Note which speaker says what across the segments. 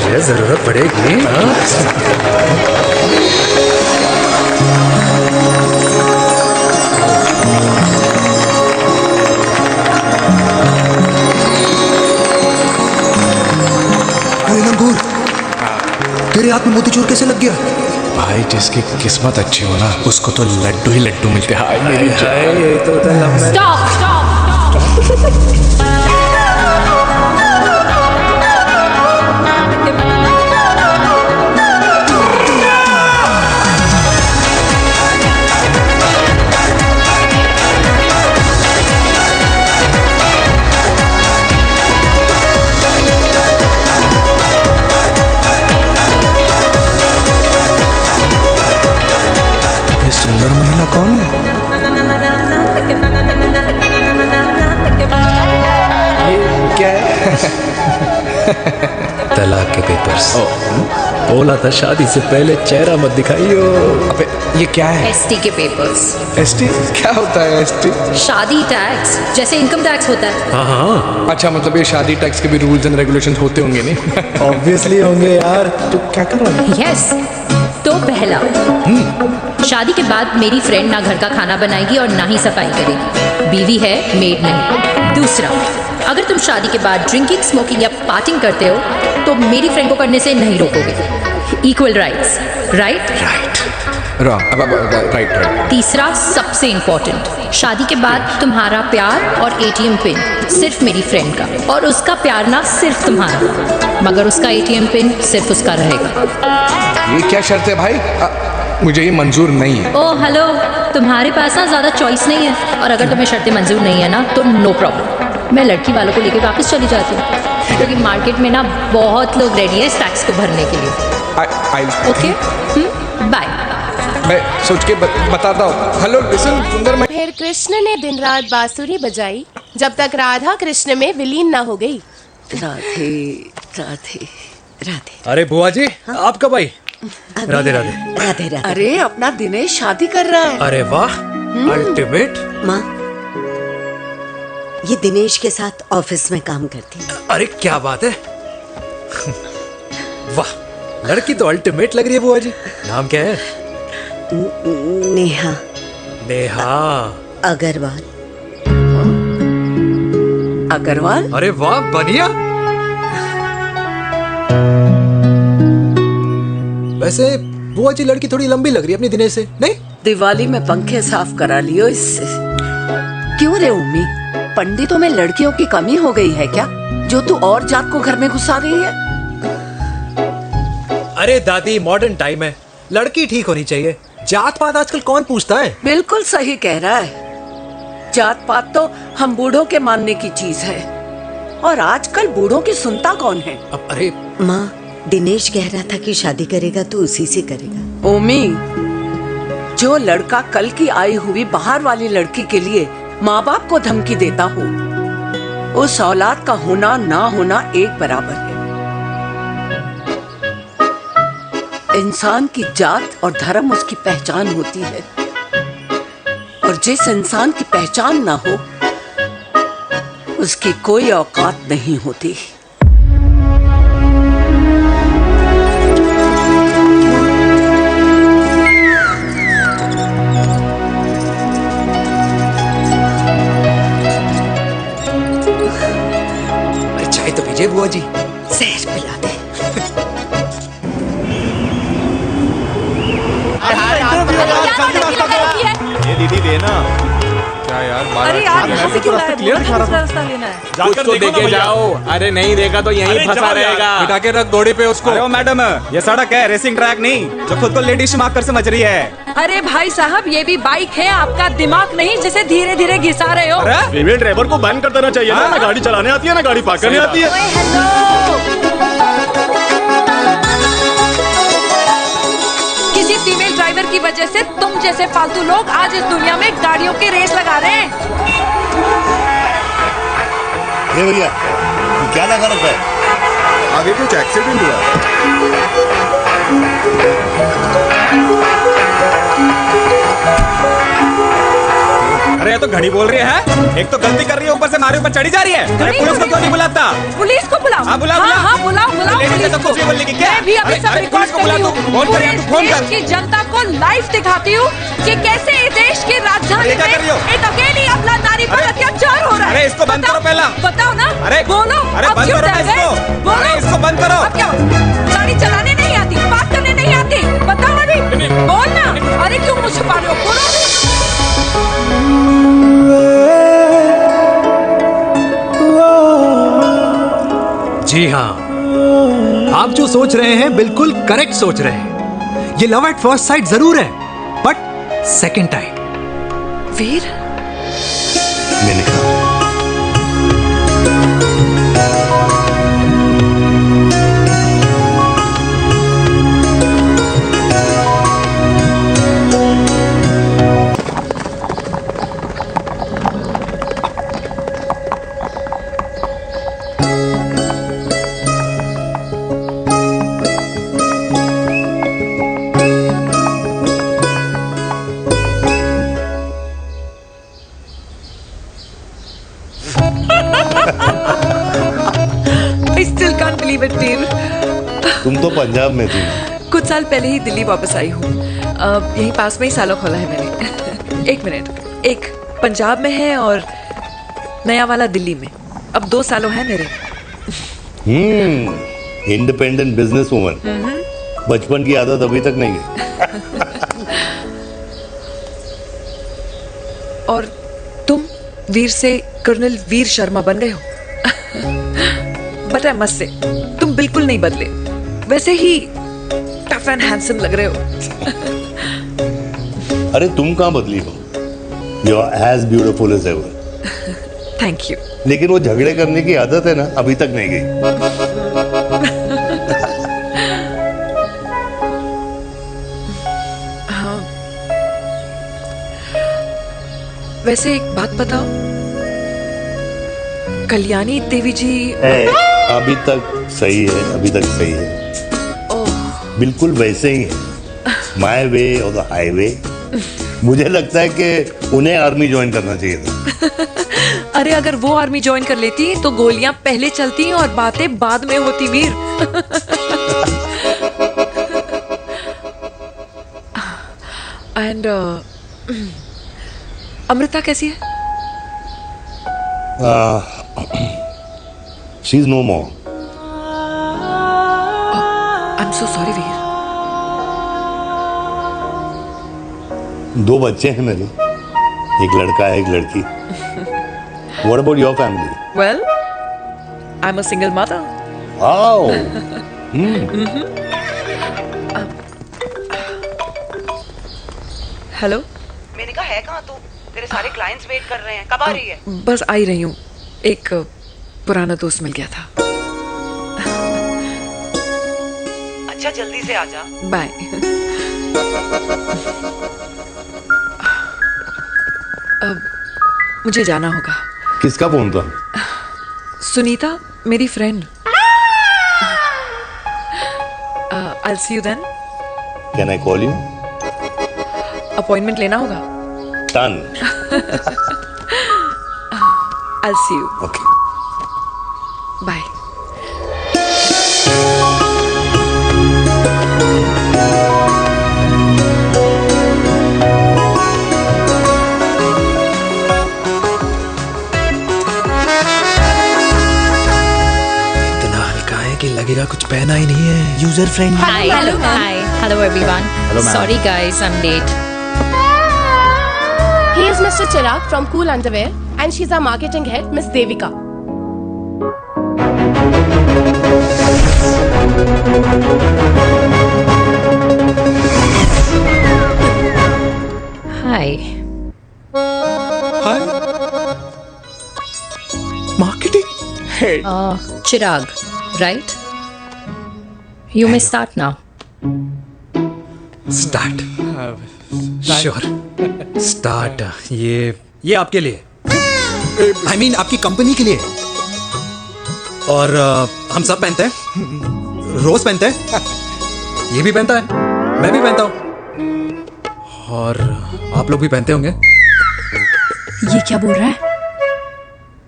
Speaker 1: मुझे जरूरत पड़ेगी।
Speaker 2: लंगूर, तेरे हाथ में मोतीचूर कैसे लग गया?
Speaker 3: भाई जिसकी किस्मत अच्छी हो ना उसको तो लड्डू ही लड्डू मिलते हैं। हाय मेरी जान।
Speaker 1: ये तो
Speaker 2: ये सुंदर महिला कौन है?
Speaker 3: क्या है?
Speaker 1: तलाक के पेपर्स। बोला था शादी से पहले चेहरा मत दिखाइयो।
Speaker 3: अबे ये क्या है?
Speaker 4: एसटी के पेपर्स।
Speaker 3: एसटी क्या होता है? एसटी
Speaker 4: शादी टैक्स, जैसे इनकम टैक्स होता है।
Speaker 1: हाँ हाँ,
Speaker 3: अच्छा, मतलब ये शादी टैक्स के भी रूल्स एंड रेगुलेशन होते होंगे नहीं?
Speaker 1: ऑब्वियसली होंगे यार।
Speaker 3: तो क्या कर रहा है?
Speaker 4: यस। तो पहला, शादी के बाद मेरी फ्रेंड ना घर का खाना बनाएगी और ना ही सफाई करेगी। बीवी है, मेड नहीं। दूसरा, अगर तुम शादी के बाद ड्रिंकिंग, स्मोकिंग या पार्टिंग करते हो तो मेरी फ्रेंड को करने से नहीं रोकोगे। Equal rights, right?
Speaker 3: राइट।
Speaker 4: तीसरा, सबसे इम्पोर्टेंट, शादी के बाद तुम्हारा प्यार और एटीएम पिन सिर्फ मेरी फ्रेंड का, और उसका प्यार ना सिर्फ तुम्हारा, मगर उसका एटीएम पिन सिर्फ उसका रहेगा।
Speaker 3: ये क्या शर्त है भाई? मुझे ये मंजूर नहीं है।
Speaker 4: ओ हेलो, तुम्हारे पास ना ज़्यादा चॉइस नहीं है, और अगर तुम्हें शर्तें मंजूर नहीं है ना तो नो प्रॉब्लम, मैं लड़की वालों को लेकर वापस चली जाती हूँ, क्योंकि मार्केट में ना बहुत लोग रेडी है इस टैक्स को भरने के लिए। Okay, bye.
Speaker 3: मैं सोच के बताता हूँ। हेलो लिसन सुंदर मैं।
Speaker 5: फिर कृष्ण ने दिन रात बांसुरी बजाई जब तक राधा कृष्ण में विलीन ना हो गई।
Speaker 6: राधे राधे राधे।
Speaker 1: अरे बुआ जी, आप कब आई? राधे राधे।
Speaker 6: राधे राधे। अरे अपना दिनेश शादी कर रहा है।
Speaker 1: अरे वाह, अल्टीमेट।
Speaker 6: माँ, ये दिनेश के साथ ऑफिस में काम करती है।
Speaker 1: अरे क्या बात है। वाह, लड़की तो अल्टीमेट लग रही है बुआ जी। नाम क्या है?
Speaker 6: नेहा
Speaker 1: नेहा
Speaker 6: अग्रवाल।
Speaker 5: अग्रवाल?
Speaker 1: अरे वाह, बढ़िया। वैसे बुआ जी लड़की थोड़ी लंबी लग रही है अपनी दिनेश से, नहीं?
Speaker 7: दिवाली में पंखे साफ करा लियो इससे। क्यों रे उम्मी, पंडितों में लड़कियों की कमी हो गई है क्या, जो तू और जात को घर में घुसा रही है?
Speaker 1: अरे दादी, मॉडर्न टाइम है, लड़की ठीक होनी चाहिए। जात पात आजकल कौन पूछता है?
Speaker 7: बिल्कुल सही कह रहा है। जात पात तो हम बूढ़ों के मानने की चीज है, और आजकल बूढ़ों की सुनता कौन है?
Speaker 1: अब अरे
Speaker 6: माँ, दिनेश कह रहा था कि शादी करेगा तो उसी से करेगा।
Speaker 7: ओमी, जो लड़का कल की आई हुई बाहर वाली लड़की के लिए माँ बाप को धमकी देता हो, उस औलाद का होना ना होना एक बराबर है। इंसान की जात और धर्म उसकी पहचान होती है, और जिस इंसान की पहचान ना हो उसकी कोई औकात नहीं होती।
Speaker 1: चाय तो पीजिए बुआ जी।
Speaker 6: जहर पिला दे।
Speaker 8: ये दीदी देना। क्या यार,
Speaker 9: अरे यार, यहाँ से क्यों लाए? दूसरा रास्ता लेना है।
Speaker 8: कुछ तो देके जाओ। अरे नहीं देगा तो यहीं फंसा रहेगा।
Speaker 1: बिठा के रख घोड़े पे उसको।
Speaker 8: अरे मैडम, ये सड़क है, रेसिंग ट्रैक नहीं जो खुद को लेडी शिमाकर समझ रही है।
Speaker 9: अरे भाई साहब, ये भी बाइक है, आपका दिमाग नहीं जिसे धीरे धीरे घिसा रहे हो।
Speaker 8: फीमेल ड्राइवर को बैन कर देना चाहिए ना गाड़ी चलाने आती है ना गाड़ी पार्क करने आती है।
Speaker 9: किसी फीमेल ड्राइवर की वजह से तुम जैसे फालतू लोग आज इस दुनिया में गाड़ियों की रेस लगा रहे हैं।
Speaker 10: ये भैया, क्या लगा रखा है?
Speaker 8: आगे कुछ एक्सीडेंट हुआ। अरे ये तो घड़ी बोल रही है, एक तो गलती कर रही है, ऊपर से हमारे ऊपर चढ़ी जा रही है। अरे पुलिस को क्यों नहीं बुलाता?
Speaker 9: पुलिस को बुलाओ।
Speaker 8: हाँ, बुलाओ,
Speaker 9: हाँ,
Speaker 8: बुलाओ।
Speaker 9: हाँ, बुलाओ बुलाओ
Speaker 8: लेडीज
Speaker 9: पुलिस
Speaker 8: तो
Speaker 9: को।
Speaker 8: कुछ भी बोलने की क्या?
Speaker 9: मैं भी अभी
Speaker 8: अरे,
Speaker 9: सब
Speaker 8: अरे,
Speaker 9: रिकॉर्ड
Speaker 8: पुलिस को
Speaker 9: कर
Speaker 8: बुला
Speaker 9: रही
Speaker 8: तू।
Speaker 9: हूँ।
Speaker 8: फोन कर यार,
Speaker 9: पूरे
Speaker 8: तू फोन
Speaker 9: देश
Speaker 8: कर।
Speaker 9: की जनता को लाइव दिखाती हूँ कि कैसे इस देश की राजधानी
Speaker 8: अरे, क्या
Speaker 9: में
Speaker 8: कर रही हो?
Speaker 9: एक अकेली अबला नारी पर
Speaker 8: अरे,
Speaker 9: अत्याचार हो रहा है।
Speaker 8: अरे, इसको बंद करो पहला।
Speaker 9: बताओ ना।
Speaker 8: अरे,
Speaker 9: बोलो।
Speaker 8: अरे,
Speaker 9: अब
Speaker 8: बंद
Speaker 9: क्यों
Speaker 8: करो ना
Speaker 9: डर गए?
Speaker 8: इसको।
Speaker 9: बोलो।
Speaker 8: अरे, इसको बंद करो।
Speaker 9: अब क्या? गाड़ी चलाने नहीं आती, बात करने नहीं आती, बताओ अभी। बोल ना। अरे क्यों मुझे छुपा रहे हो? बोलो।
Speaker 1: जी हाँ, आप जो सोच रहे हैं बिल्कुल करेक्ट सोच रहे हैं। ये लव एट फर्स्ट साइट जरूर है, बट सेकंड टाइम।
Speaker 9: वीर,
Speaker 10: मैंने कहा
Speaker 9: I still can't believe it, वीर।
Speaker 10: तुम तो पंजाब में थी।
Speaker 9: कुछ साल पहले ही दिल्ली वापस आई हूँ। यहीं पास में ही सालों खोला है मैंने। एक मिनट, एक पंजाब में है और नया वाला दिल्ली में। अब 2 सालों है मेरे।
Speaker 10: Independent business woman. बचपन की आदत अभी तक नहीं है।
Speaker 9: और तुम वीर से कर्नल वीर शर्मा बन गए हो। बट आई मस्ट से, तुम बिल्कुल नहीं बदले, वैसे ही टफ एंड हैंडसम लग रहे हो।
Speaker 10: अरे तुम कहाँ बदली हो? You are as beautiful as ever.
Speaker 9: Thank you.
Speaker 10: लेकिन वो झगड़े करने की आदत है ना, अभी तक नहीं गई।
Speaker 9: वैसे एक बात बताओ, कल्याणी देवी जी।
Speaker 10: अभी तक सही है, अभी तक सही है। बिल्कुल वैसे ही है। माय वे और द हाईवे। मुझे लगता है कि उन्हें आर्मी ज्वाइन करना चाहिए था।
Speaker 9: अरे अगर वो आर्मी ज्वाइन कर लेती तो गोलियां पहले चलती और बातें बाद में होती वीर। एंड अमृता कैसी है?
Speaker 10: She is no more.
Speaker 9: I am so sorry Veer.
Speaker 10: 2 बच्चे हैं मेरे, एक लड़का है, एक लड़की। What about your family?
Speaker 9: Well, I'm a single mother.
Speaker 10: Wow.
Speaker 9: Hello.
Speaker 11: मैंने कहा है कहाँ तू? तेरे सारे क्लाइंट्स वेट कर रहे हैं, कब आ रही है?
Speaker 9: बस आ ही रही हूँ, एक पुराना दोस्त मिल गया था।
Speaker 11: अच्छा जल्दी से आ जा।
Speaker 9: बाय। अब मुझे जाना होगा।
Speaker 10: किसका फोन था?
Speaker 9: सुनीता, मेरी friend. I'll see you then.
Speaker 10: Can I call you?
Speaker 9: Appointment लेना होगा।
Speaker 10: Done.
Speaker 9: I'll see you.
Speaker 10: Okay.
Speaker 9: Bye.
Speaker 1: इतना हल्का है कि लगेगा कुछ पहना ही नहीं है। User friendly.
Speaker 4: Hi, hello everyone. Sorry guys, I'm late.
Speaker 5: He is Mr. Chirag from Cool Underwear and she's our marketing head, Miss Devika.
Speaker 4: Hi.
Speaker 1: Hi. Marketing head.
Speaker 4: Chirag, right? You may start now.
Speaker 1: Start. Sure. Start. ये आपके लिए। I mean आपकी company के लिए। और हम सब पहनते हैं। रोज पहनते हैं। ये भी पहनता है, मैं भी पहनता हूँ, और आप लोग भी पहनते होंगे।
Speaker 4: ये क्या बोल रहा है?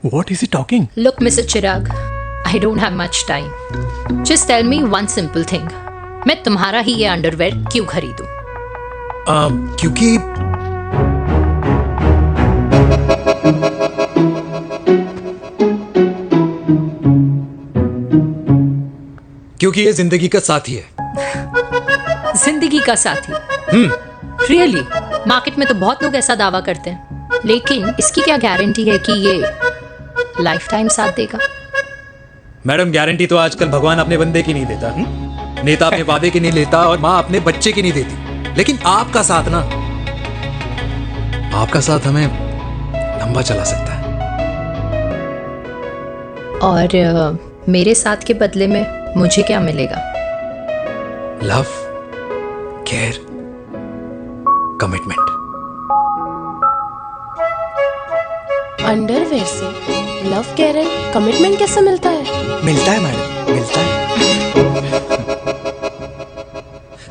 Speaker 3: What is he talking?
Speaker 4: Look, Mr. Chirag, I don't have much time. Just tell me one simple thing. मैं तुम्हारा ही ये अंडरवेयर क्यों खरीदूं?
Speaker 1: क्योंकि ये जिंदगी का साथी है।
Speaker 4: जिंदगी का साथी? रियली? मार्केट में तो बहुत लोग ऐसा दावा करते हैं, लेकिन इसकी क्या गारंटी है कि ये लाइफ टाइम साथ देगा?
Speaker 1: मैडम, गारंटी तो आजकल भगवान अपने बंदे की नहीं देता, नेता अपने वादे की नहीं लेता, और माँ अपने बच्चे की नहीं देती। लेकिन आपका साथ ना, आपका साथ हमें लंबा चला सकता है।
Speaker 4: और मेरे साथ के बदले में मुझे क्या मिलेगा?
Speaker 1: Love, care, commitment.
Speaker 5: अंडरवेयर से लव, केयर एंड कमिटमेंट कैसे मिलता है?
Speaker 2: मिलता है मैडम, मिलता है।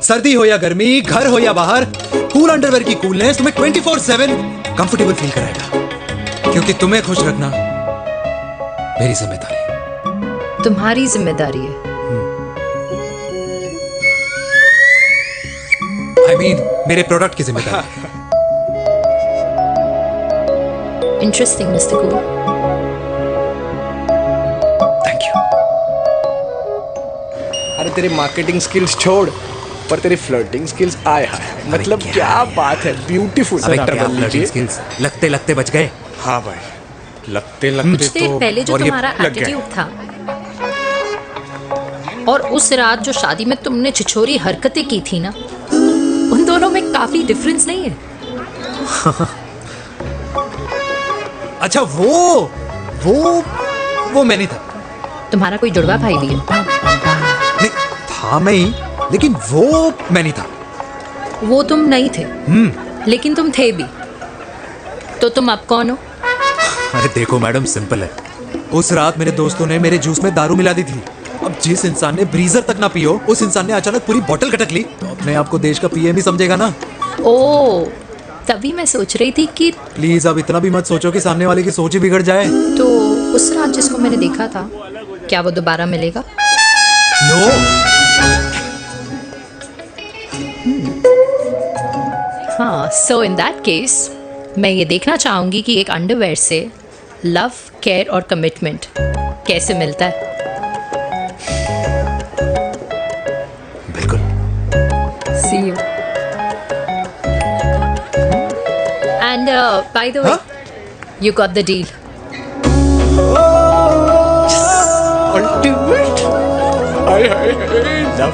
Speaker 1: सर्दी हो या गर्मी, घर हो या बाहर, कूल अंडरवेयर की कूलनेस तुम्हें 24/7 कंफर्टेबल फील कराएगा। क्योंकि तुम्हें खुश रखना मेरी जिम्मेदारी है।
Speaker 4: तुम्हारी जिम्मेदारी है?
Speaker 1: I mean, मेरे प्रोडक्ट की जिम्मेदारी है।
Speaker 4: Interesting mister cool.
Speaker 1: Thank you.
Speaker 3: अरे तेरी मार्केटिंग स्किल्स छोड़, पर तेरी फ्लर्टिंग स्किल्स आए हाय, मतलब क्या बात है, ब्यूटीफुल।
Speaker 1: स्किल्स लगते लगते बच गए।
Speaker 3: हाँ भाई, लगते लगते तो
Speaker 4: पहले जो
Speaker 3: और ये
Speaker 4: तुम्हारा
Speaker 3: लग गए।
Speaker 4: एटीट्यूड था, और उस रात जो शादी में तुमने छिछोरी हरकतें की थी ना, उन दोनों में काफी डिफरेंस नहीं है?
Speaker 1: अच्छा, वो मैं नहीं था।
Speaker 4: तुम्हारा कोई जुड़वा भाई भी है?
Speaker 1: नहीं था मैं ही, लेकिन वो मैं नहीं था।
Speaker 4: वो तुम नहीं थे, लेकिन तुम थे भी। तो तुम अब कौन हो?
Speaker 1: अरे देखो मैडम, सिंपल है। उस रात मेरे दोस्तों ने मेरे जूस में दारू मिला दी थी। अब जिस इंसान ने ब्रीजर तक ना पियो, उस इंसान ने अचानक पूरी बोतल खटक ली, तो अपने आप को देश का पीएम ही समझेगा ना।
Speaker 4: ओ, तभी मैं सोच रही थी कि
Speaker 1: प्लीज अब इतना भी मत सोचो कि सामने वाले की सोच ही बिगड़ जाए।
Speaker 4: तो उस रात जिसको मैंने देखा था, क्या वो दोबारा मिलेगा?
Speaker 1: नो।
Speaker 4: हाँ, सो इन दैट केस मैं ये देखना चाहूंगी कि एक अंडरवेयर से लव, केयर और कमिटमेंट कैसे मिलता है।
Speaker 1: बिल्कुल।
Speaker 4: See you. And by the way, you got the deal.
Speaker 3: Ultimate. Hi hi hi, love